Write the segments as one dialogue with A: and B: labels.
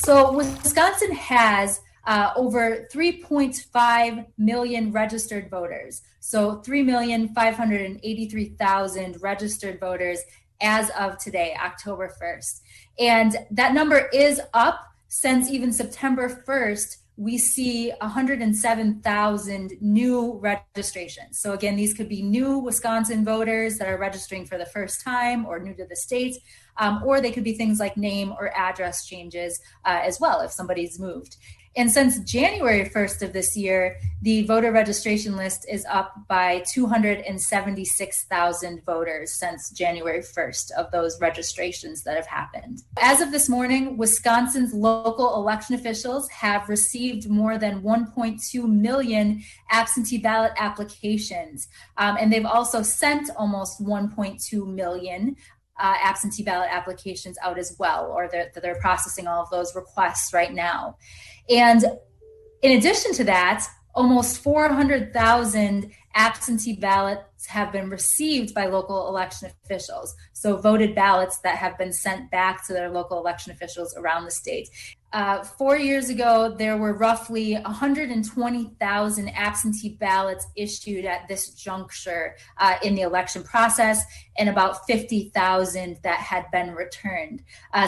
A: So Wisconsin has over 3.5 million registered voters. So 3,583,000 registered voters as of today, October 1st. And that number is up since even September 1st. We see 107,000 new registrations. So again, these could be new Wisconsin voters that are registering for the first time or new to the state, or they could be things like name or address changes as well if somebody's moved. And since January 1st of this year, the voter registration list is up by 276,000 voters since January 1st of those registrations that have happened. As of this morning, Wisconsin's local election officials have received more than 1.2 million absentee ballot applications. And they've also sent almost 1.2 million absentee ballot applications out as well, or they're processing all of those requests right now. And in addition to that, almost 400,000 absentee ballots have been received by local election officials. So voted ballots that have been sent back to their local election officials around the state. 4 years ago, there were roughly 120,000 absentee ballots issued at this juncture in the election process, and about 50,000 that had been returned.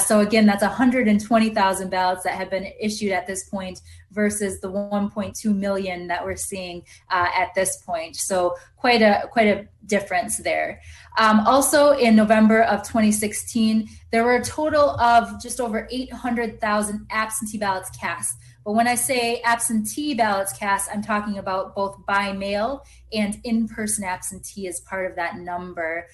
A: So again, that's 120,000 ballots that have been issued at this point versus the 1.2 million that we're seeing at this point. So quite a difference there. Also in November of 2016, there were a total of just over 800,000 absentee ballots cast. But when I say absentee ballots cast, I'm talking about both by mail and in-person absentee as part of that number.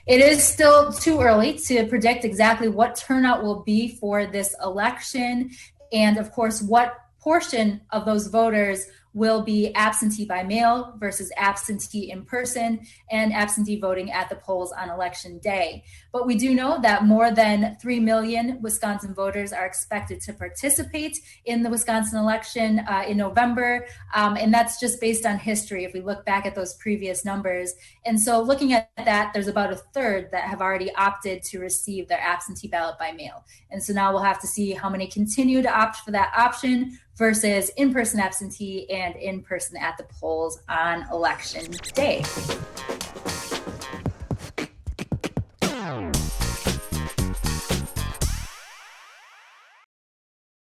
A: It is still too early to predict exactly what turnout will be for this election, and of course, what portion of those voters will be absentee by mail versus absentee in person and absentee voting at the polls on election day. But we do know that more than 3 million Wisconsin voters are expected to participate in the Wisconsin election in November. And that's just based on history if we look back at those previous numbers. And so looking at that, there's about a third that have already opted to receive their absentee ballot by mail. And so now we'll have to see how many continue to opt for that option versus in-person absentee and in-person at the polls on election day.